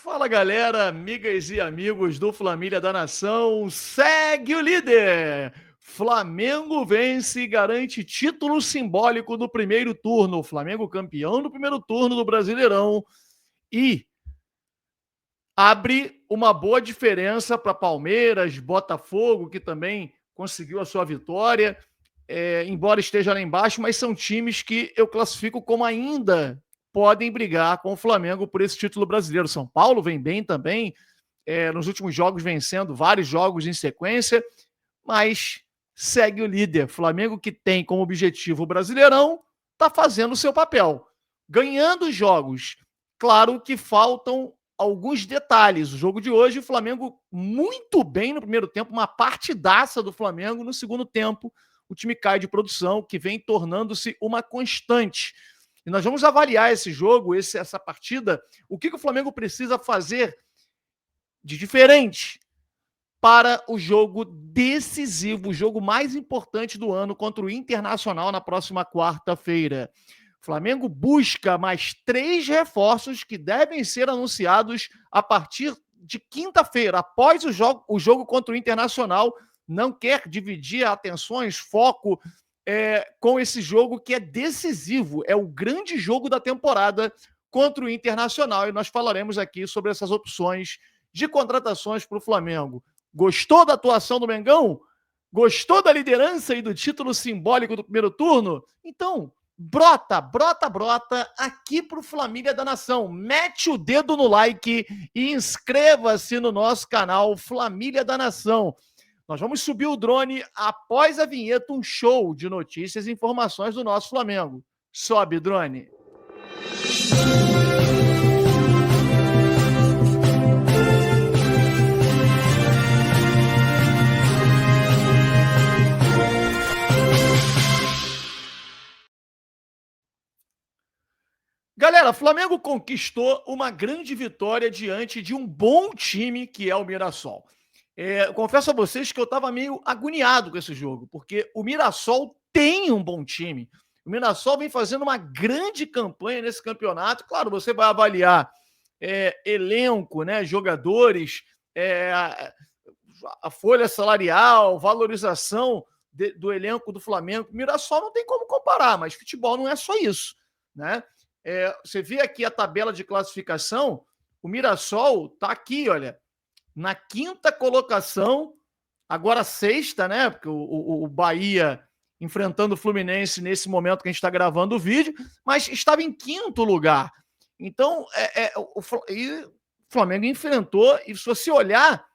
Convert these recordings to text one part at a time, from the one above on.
Fala galera, amigas e amigos do Flamília da Nação, segue o líder! Flamengo vence e garante título simbólico do primeiro turno. Flamengo campeão do primeiro turno do Brasileirão e abre uma boa diferença para Palmeiras, Botafogo, que também conseguiu a sua vitória, embora esteja lá embaixo, mas são times que eu classifico como ainda podem brigar com o Flamengo por esse título brasileiro. São Paulo vem bem também, nos últimos jogos vencendo vários jogos em sequência, mas segue o líder. Flamengo, que tem como objetivo o Brasileirão, está fazendo o seu papel, ganhando jogos. Claro que faltam alguns detalhes. O jogo de hoje, o Flamengo muito bem no primeiro tempo, uma partidaça do Flamengo. No segundo tempo, o time cai de produção, que vem tornando-se uma constante. E nós vamos avaliar esse jogo, essa partida, o que o Flamengo precisa fazer de diferente para o jogo decisivo, o jogo mais importante do ano contra o Internacional na próxima quarta-feira. O Flamengo busca mais 3 reforços que devem ser anunciados a partir de quinta-feira, após o jogo contra o Internacional. Não quer dividir atenções, foco com esse jogo que é decisivo, é o grande jogo da temporada contra o Internacional, e nós falaremos aqui sobre essas opções de contratações para o Flamengo. Gostou da atuação do Mengão? Gostou da liderança e do título simbólico do primeiro turno? Então, brota aqui pro Flamília da Nação. Mete o dedo no like e inscreva-se no nosso canal Flamília da Nação. Nós vamos subir o drone após a vinheta, um show de notícias e informações do nosso Flamengo. Sobe, drone. Galera, Flamengo conquistou uma grande vitória diante de um bom time que é o Mirassol. Confesso a vocês que eu estava meio agoniado com esse jogo, porque o Mirassol tem um bom time. O Mirassol vem fazendo uma grande campanha nesse campeonato. Claro, você vai avaliar elenco, né, jogadores, a folha salarial, valorização do elenco do Flamengo. O Mirassol não tem como comparar, mas futebol não é só isso, né? Você vê aqui a tabela de classificação, o Mirassol está aqui, olha, na 5ª colocação, agora 6ª, né? Porque o Bahia enfrentando o Fluminense nesse momento que a gente está gravando o vídeo, mas estava em 5º lugar. Então, o Flamengo enfrentou, e se você olhar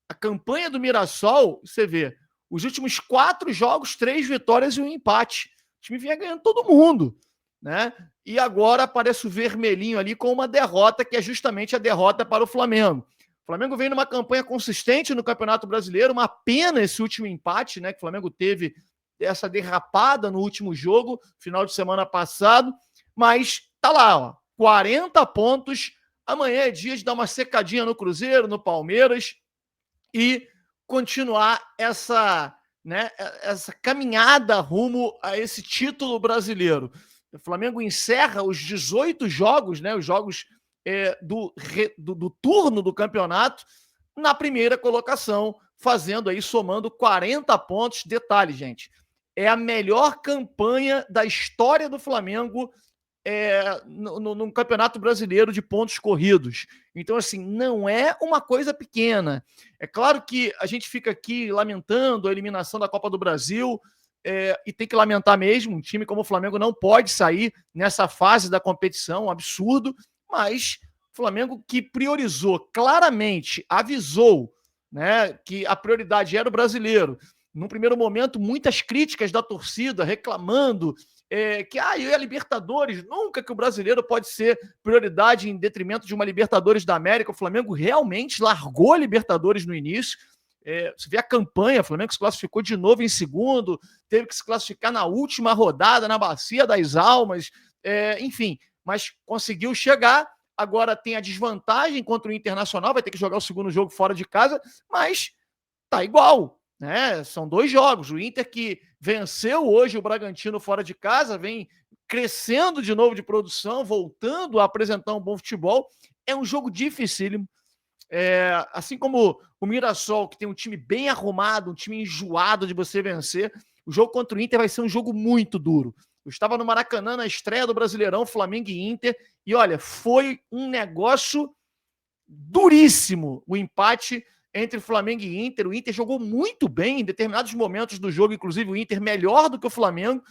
a campanha do Mirassol, você vê os últimos 4 jogos, 3 vitórias e um empate. O time vinha ganhando todo mundo, né? E agora aparece o vermelhinho ali com uma derrota, que é justamente a derrota para o Flamengo. O Flamengo vem numa campanha consistente no Campeonato Brasileiro, uma pena esse último empate, né? Que o Flamengo teve essa derrapada no último jogo, final de semana passado, mas tá lá, ó, 40 pontos. Amanhã é dia de dar uma secadinha no Cruzeiro, no Palmeiras, e continuar essa caminhada rumo a esse título brasileiro. O Flamengo encerra os 18 jogos, né, os jogos do turno do campeonato, na primeira colocação, fazendo aí, somando 40 pontos. Detalhe, gente, é a melhor campanha da história do Flamengo no Campeonato Brasileiro de pontos corridos. Então, assim, não é uma coisa pequena. É claro que a gente fica aqui lamentando a eliminação da Copa do Brasil, e tem que lamentar mesmo. Um time como o Flamengo não pode sair nessa fase da competição, um absurdo, mas o Flamengo, que priorizou claramente, avisou, né, que a prioridade era o brasileiro. Num primeiro momento, muitas críticas da torcida reclamando que a Libertadores, nunca que o brasileiro pode ser prioridade em detrimento de uma Libertadores da América. O Flamengo realmente largou a Libertadores no início. Você vê a campanha, o Flamengo se classificou de novo em segundo, teve que se classificar na última rodada, na Bacia das Almas, enfim, mas conseguiu chegar. Agora tem a desvantagem contra o Internacional, vai ter que jogar o segundo jogo fora de casa, mas tá igual, né? São 2 jogos. O Inter, que venceu hoje o Bragantino fora de casa, vem crescendo de novo de produção, voltando a apresentar um bom futebol, é um jogo dificílimo. Assim como o Mirassol, que tem um time bem arrumado, um time enjoado de você vencer, o jogo contra o Inter vai ser um jogo muito duro. Eu estava no Maracanã na estreia do Brasileirão, Flamengo e Inter, e olha, foi um negócio duríssimo o empate entre Flamengo e Inter. O Inter jogou muito bem em determinados momentos do jogo, inclusive o Inter melhor do que o Flamengo.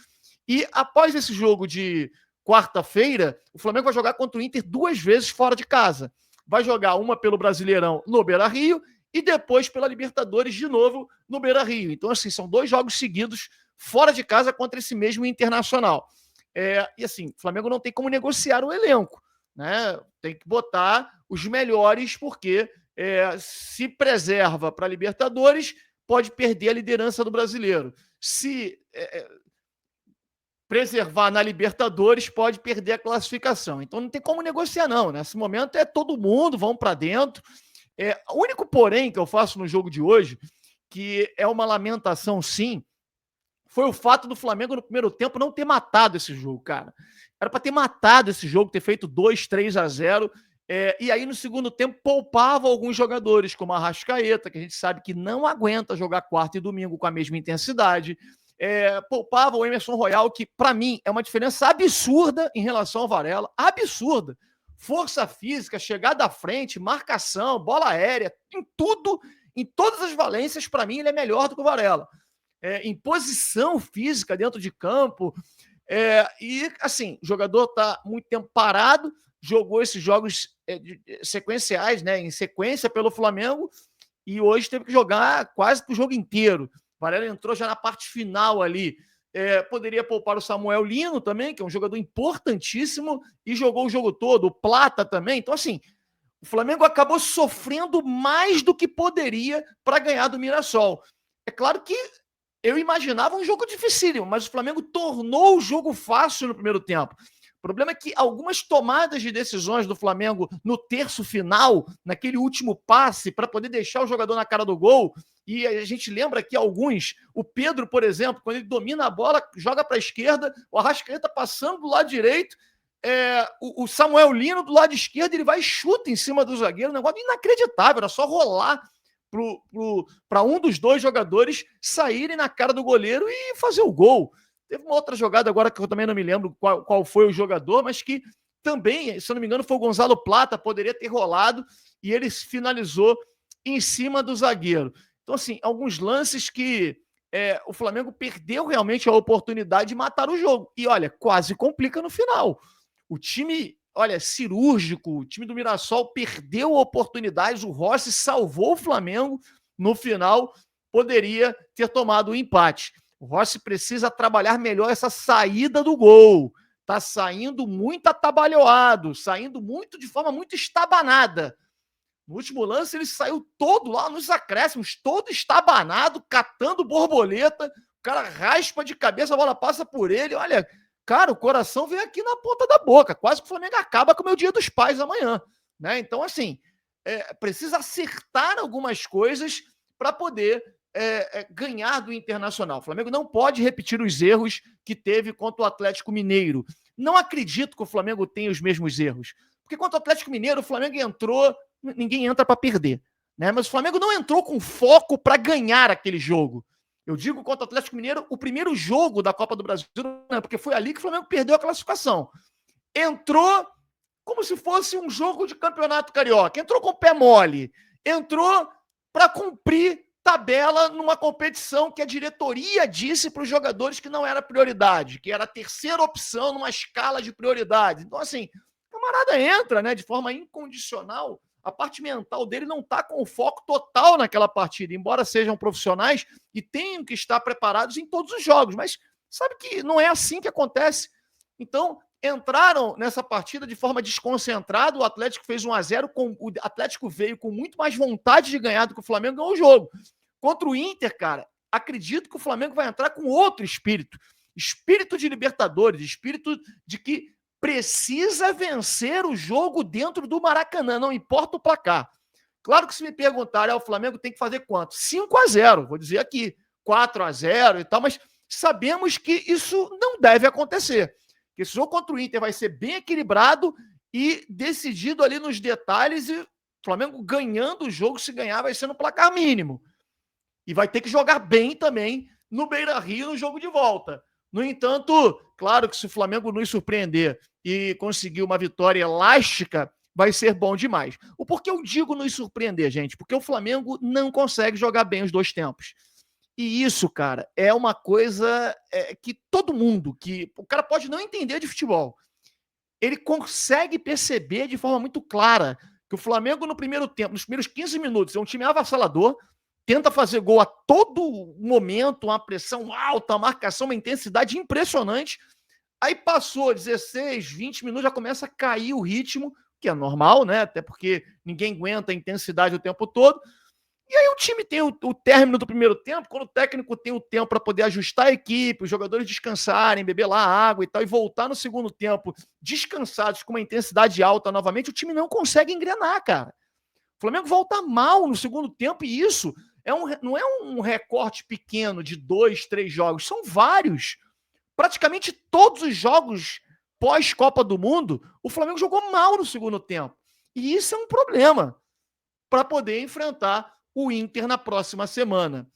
E após esse jogo de quarta-feira, o Flamengo vai jogar contra o Inter 2 vezes fora de casa. Vai jogar uma pelo Brasileirão no Beira-Rio e depois pela Libertadores de novo no Beira-Rio. Então, assim, são 2 jogos seguidos fora de casa contra esse mesmo Internacional. E assim, o Flamengo não tem como negociar o elenco, né? Tem que botar os melhores, porque se preserva para a Libertadores, pode perder a liderança do Brasileiro. Se preservar na Libertadores, pode perder a classificação. Então não tem como negociar, não. Nesse momento é todo mundo, vão para dentro. O único porém que eu faço no jogo de hoje, que é uma lamentação sim, foi o fato do Flamengo no primeiro tempo não ter matado esse jogo, cara. Era para ter matado esse jogo, ter feito 2-3-0. E aí no segundo tempo poupava alguns jogadores, como a Arrascaeta, que a gente sabe que não aguenta jogar quarta e domingo com a mesma intensidade. Poupava o Emerson Royal, que para mim é uma diferença absurda em relação ao Varela, absurda. Força física, chegada à frente, marcação, bola aérea, em tudo, em todas as valências, para mim ele é melhor do que o Varela. Em posição física dentro de campo. E assim, o jogador está muito tempo parado, jogou esses jogos sequenciais, né, em sequência pelo Flamengo, e hoje teve que jogar quase que o jogo inteiro. O Varela entrou já na parte final ali. Poderia poupar o Samuel Lino também, que é um jogador importantíssimo, e jogou o jogo todo. O Plata também. Então, assim, o Flamengo acabou sofrendo mais do que poderia para ganhar do Mirassol. É claro que eu imaginava um jogo dificílimo, mas o Flamengo tornou o jogo fácil no primeiro tempo. O problema é que algumas tomadas de decisões do Flamengo no terço final, naquele último passe, para poder deixar o jogador na cara do gol, e a gente lembra que alguns, o Pedro, por exemplo, quando ele domina a bola, joga para a esquerda, o Arrascaeta passando do lado direito, o Samuel Lino do lado esquerdo, ele vai e chuta em cima do zagueiro, um negócio inacreditável, era só rolar para um dos dois jogadores saírem na cara do goleiro e fazer o gol. Teve uma outra jogada agora que eu também não me lembro qual foi o jogador, mas que também, se eu não me engano, foi o Gonzalo Plata, poderia ter rolado, e ele finalizou em cima do zagueiro. Então, assim, alguns lances que o Flamengo perdeu realmente a oportunidade de matar o jogo. E, olha, quase complica no final. O time, olha, cirúrgico, o time do Mirassol perdeu oportunidades, o Rossi salvou o Flamengo no final, poderia ter tomado o empate. O Rossi precisa trabalhar melhor essa saída do gol. Tá saindo muito atabalhoado, saindo muito de forma muito estabanada. No último lance, ele saiu todo lá nos acréscimos, todo estabanado, catando borboleta. O cara raspa de cabeça, a bola passa por ele. Olha, cara, o coração vem aqui na ponta da boca. Quase que o Flamengo acaba com o meu Dia dos Pais amanhã. Né? Então, assim, precisa acertar algumas coisas para poder ganhar do Internacional. O Flamengo não pode repetir os erros que teve contra o Atlético Mineiro. Não acredito que o Flamengo tenha os mesmos erros. Porque contra o Atlético Mineiro, o Flamengo entrou, ninguém entra para perder. Né? Mas o Flamengo não entrou com foco para ganhar aquele jogo. Eu digo contra o Atlético Mineiro, o primeiro jogo da Copa do Brasil, porque foi ali que o Flamengo perdeu a classificação. Entrou como se fosse um jogo de campeonato carioca. Entrou com o pé mole. Entrou para cumprir tabela numa competição que a diretoria disse para os jogadores que não era prioridade, que era a terceira opção numa escala de prioridade. Então, assim, o camarada entra, né, de forma incondicional. A parte mental dele não está com o foco total naquela partida, embora sejam profissionais e tenham que estar preparados em todos os jogos. Mas sabe que não é assim que acontece. Então, entraram nessa partida de forma desconcentrada. O Atlético fez 1-0, o Atlético veio com muito mais vontade de ganhar do que o Flamengo, ganhou o jogo. Contra o Inter, cara, acredito que o Flamengo vai entrar com outro espírito. Espírito de Libertadores, espírito de que precisa vencer o jogo dentro do Maracanã, não importa o placar. Claro que se me perguntarem, o Flamengo tem que fazer quanto? 5-0, vou dizer aqui, 4-0 e tal, mas sabemos que isso não deve acontecer. Que esse jogo contra o Inter vai ser bem equilibrado e decidido ali nos detalhes, e o Flamengo ganhando o jogo, se ganhar vai ser no placar mínimo. E vai ter que jogar bem também no Beira-Rio no jogo de volta. No entanto, claro que se o Flamengo nos surpreender e conseguir uma vitória elástica, vai ser bom demais. O porquê eu digo nos surpreender, gente? Porque o Flamengo não consegue jogar bem os dois tempos. E isso, cara, é uma coisa que todo mundo, que o cara pode não entender de futebol, ele consegue perceber de forma muito clara que o Flamengo no primeiro tempo, nos primeiros 15 minutos, é um time avassalador, tenta fazer gol a todo momento, uma pressão alta, uma marcação, uma intensidade impressionante. Aí passou 16, 20 minutos, já começa a cair o ritmo, que é normal, né? Até porque ninguém aguenta a intensidade o tempo todo. E aí o time tem o término do primeiro tempo, quando o técnico tem o tempo para poder ajustar a equipe, os jogadores descansarem, beber lá água e tal, e voltar no segundo tempo descansados, com uma intensidade alta novamente, o time não consegue engrenar, cara. O Flamengo volta mal no segundo tempo, e isso não é um recorte pequeno de 2, 3 jogos, são vários. Praticamente todos os jogos pós-Copa do Mundo, o Flamengo jogou mal no segundo tempo. E isso é um problema para poder enfrentar o Inter na próxima semana.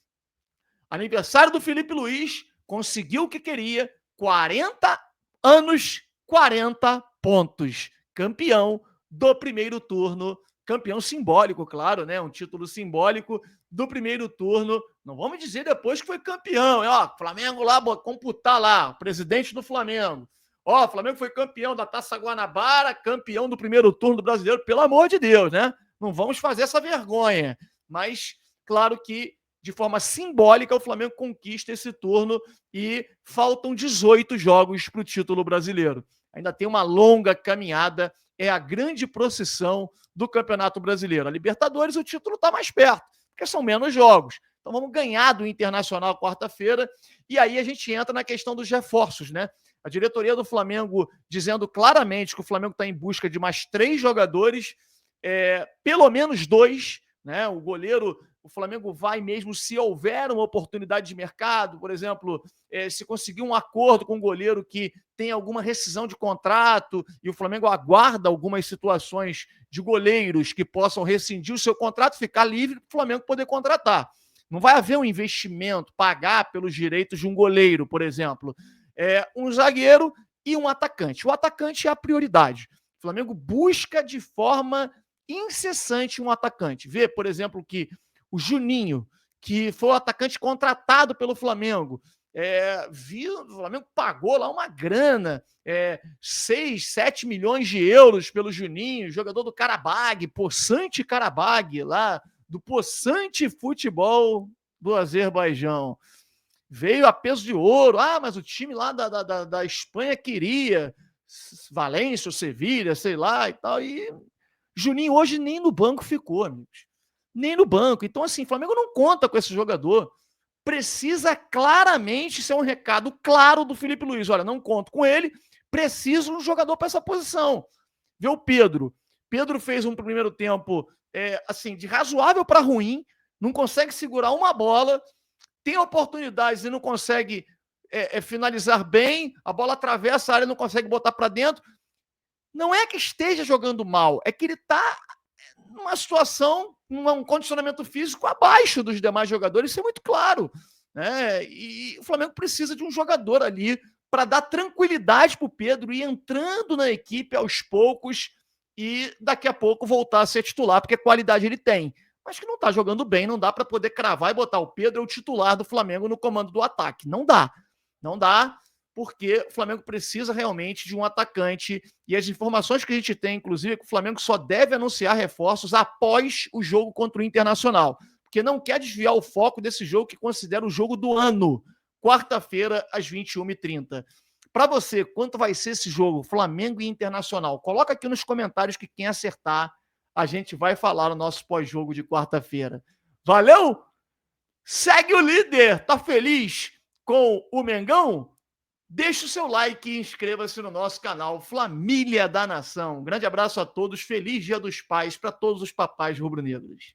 Aniversário do Felipe Luiz, conseguiu o que queria, 40 anos, 40 pontos. Campeão do primeiro turno, campeão simbólico, claro, né? Um título simbólico do primeiro turno. Não vamos dizer depois que foi campeão. Ó, Flamengo lá, computar lá, presidente do Flamengo. Ó, Flamengo foi campeão da Taça Guanabara, campeão do primeiro turno do Brasileiro, pelo amor de Deus, né? Não vamos fazer essa vergonha. Mas, claro que, de forma simbólica, o Flamengo conquista esse turno e faltam 18 jogos para o título brasileiro. Ainda tem uma longa caminhada, é a grande procissão do Campeonato Brasileiro. A Libertadores, o título está mais perto, porque são menos jogos. Então vamos ganhar do Internacional quarta-feira, e aí a gente entra na questão dos reforços, né? A diretoria do Flamengo dizendo claramente que o Flamengo está em busca de mais 3 jogadores, pelo menos 2, né? O goleiro, o Flamengo vai mesmo se houver uma oportunidade de mercado, por exemplo, se conseguir um acordo com um goleiro que tem alguma rescisão de contrato e o Flamengo aguarda algumas situações de goleiros que possam rescindir o seu contrato, ficar livre para o Flamengo poder contratar. Não vai haver um investimento, pagar pelos direitos de um goleiro, por exemplo. Um zagueiro e um atacante. O atacante é a prioridade. O Flamengo busca de forma incessante um atacante. Vê, por exemplo, que o Juninho, que foi o atacante contratado pelo Flamengo, o Flamengo pagou lá uma grana, 6, 7 milhões de euros pelo Juninho, jogador do Karabag, Poçante Karabag, lá do Poçante Futebol do Azerbaijão. Veio a peso de ouro. Ah, mas o time lá da Espanha queria Valência ou Sevilha, sei lá e tal. E Juninho hoje nem no banco ficou, amigos. Nem no banco. Então, assim, o Flamengo não conta com esse jogador. Precisa claramente ser um recado claro do Felipe Luiz. Olha, não conto com ele, preciso de um jogador para essa posição. Vê o Pedro. Pedro fez um primeiro tempo assim, de razoável para ruim, não consegue segurar uma bola, tem oportunidades e não consegue finalizar bem, a bola atravessa a área e não consegue botar para dentro. Não é que esteja jogando mal, é que ele está numa situação, num condicionamento físico abaixo dos demais jogadores, isso é muito claro, né? E o Flamengo precisa de um jogador ali para dar tranquilidade para o Pedro ir entrando na equipe aos poucos e daqui a pouco voltar a ser titular, porque qualidade ele tem. Mas que não está jogando bem, não dá para poder cravar e botar o Pedro, o titular do Flamengo, no comando do ataque. Não dá. Não dá, porque o Flamengo precisa realmente de um atacante. E as informações que a gente tem, inclusive, é que o Flamengo só deve anunciar reforços após o jogo contra o Internacional, porque não quer desviar o foco desse jogo que considera o jogo do ano, quarta-feira, às 21h30. Para você, quanto vai ser esse jogo, Flamengo e Internacional? Coloca aqui nos comentários que quem acertar, a gente vai falar no nosso pós-jogo de quarta-feira. Valeu? Segue o líder. Tá feliz com o Mengão? Deixe o seu like e inscreva-se no nosso canal Família da Nação. Um grande abraço a todos. Feliz Dia dos Pais para todos os papais rubro-negros.